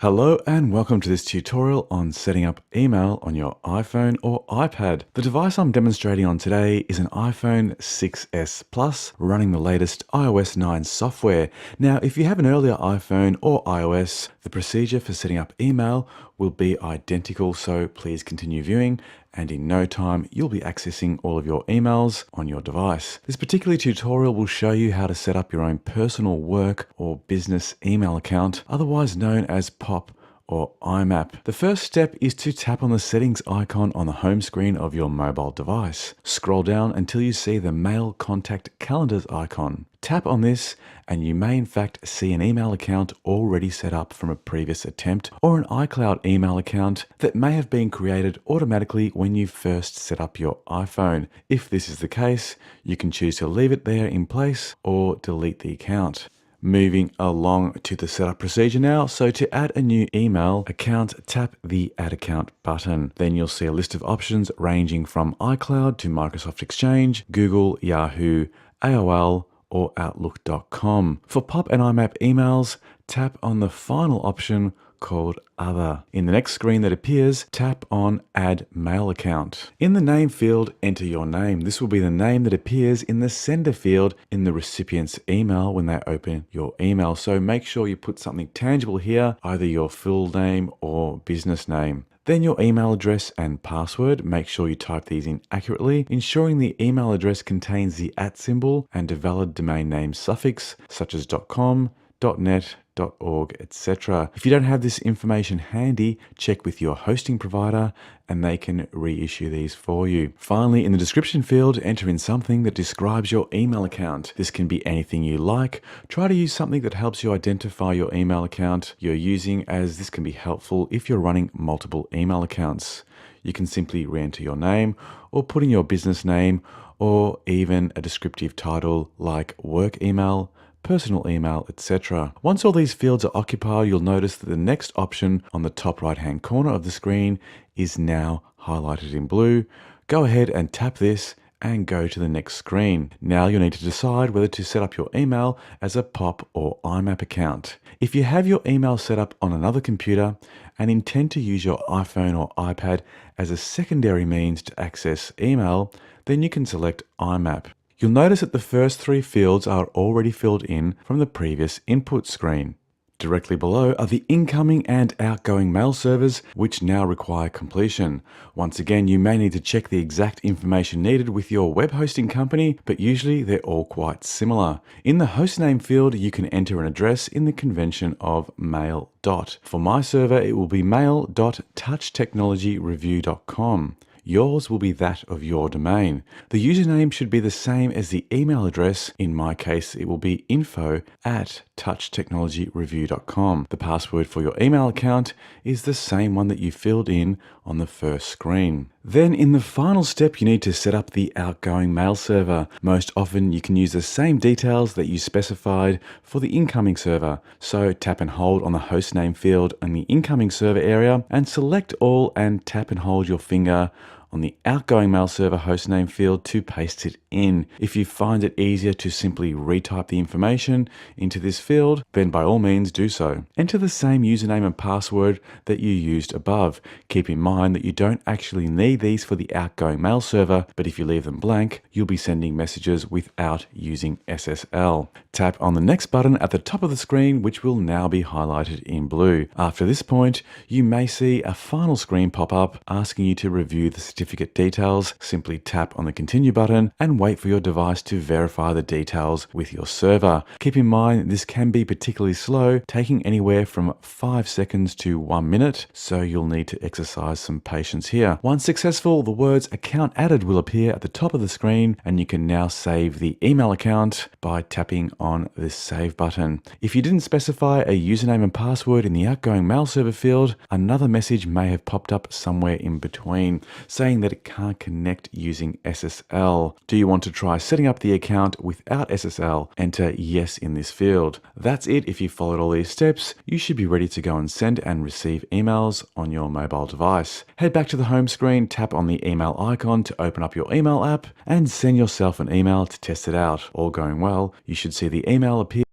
Hello and welcome to this tutorial on setting up email on your iPhone or iPad. The device I'm demonstrating on today is an iPhone 6s Plus running the latest iOS 9 software. Now, if you have an earlier iPhone or iOS, the procedure for setting up email will be identical, so please continue viewing and in no time you'll be accessing all of your emails on your device. This particular tutorial will show you how to set up your own personal work or business email account, otherwise known as POP or IMAP. The first step is to tap on the settings icon on the home screen of your mobile device. Scroll down until you see the Mail Contact Calendars icon. Tap on this and you may in fact see an email account already set up from a previous attempt or an iCloud email account that may have been created automatically when you first set up your iPhone. If this is the case, you can choose to leave it there in place or delete the account. Moving along to the setup procedure now. So to add a new email account, tap the Add Account button. Then you'll see a list of options ranging from iCloud to Microsoft Exchange, Google, Yahoo, AOL, or Outlook.com. For POP and IMAP emails, tap on the final option called Other. In the next screen that appears, tap on Add Mail Account. In the name field, enter your name. This will be the name that appears in the sender field in the recipient's email when they open your email. So make sure you put something tangible here, either your full name or business name. Then your email address and password. Make sure you type these in accurately, ensuring the email address contains the @ symbol and a valid domain name suffix such as .com, .net, .org, etc. If you don't have this information handy, check with your hosting provider and they can reissue these for you. Finally, in the description field, enter in something that describes your email account. This can be anything you like. Try to use something that helps you identify your email account you're using, as this can be helpful if you're running multiple email accounts. You can simply re-enter your name or put in your business name or even a descriptive title like work email, personal email, etc. Once all these fields are occupied, you'll notice that the next option on the top right hand corner of the screen is now highlighted in blue. Go ahead and tap this and go to the next screen. Now you'll need to decide whether to set up your email as a POP or IMAP account. If you have your email set up on another computer and intend to use your iPhone or iPad as a secondary means to access email, then you can select IMAP. You'll notice that the first three fields are already filled in from the previous input screen. Directly below are the incoming and outgoing mail servers, which now require completion. Once again, you may need to check the exact information needed with your web hosting company, but usually they're all quite similar. In the hostname field, you can enter an address in the convention of mail. For my server, it will be mail.touchtechnologyreview.com. Yours will be that of your domain. The username should be the same as the email address. In my case, it will be info@touchtechnologyreview.com. The password for your email account is the same one that you filled in on the first screen. Then in the final step, you need to set up the outgoing mail server. Most often you can use the same details that you specified for the incoming server. So tap and hold on the hostname field in the incoming server area and select all and tap and hold your finger on the outgoing mail server hostname field to paste it in. If you find it easier to simply retype the information into this field, then by all means do so. Enter the same username and password that you used above. Keep in mind that you don't actually need these for the outgoing mail server, but if you leave them blank, you'll be sending messages without using SSL. Tap on the next button at the top of the screen, which will now be highlighted in blue. After this point, you may see a final screen pop up asking you to review the certificate details. Simply tap on the continue button and wait for your device to verify the details with your server. Keep in mind this can be particularly slow, taking anywhere from 5 seconds to 1 minute, so you'll need to exercise some patience here. Once successful, the words account added will appear at the top of the screen and you can now save the email account by tapping on this save button. If you didn't specify a username and password in the outgoing mail server field, another message may have popped up somewhere in between saying that it can't connect using SSL. Do you want to try setting up the account without SSL? Enter yes in this field. That's it. If you followed all these steps, you should be ready to go and send and receive emails on your mobile device. Head back to the home screen, tap on the email icon to open up your email app and send yourself an email to test it out. All going well, you should see the email appear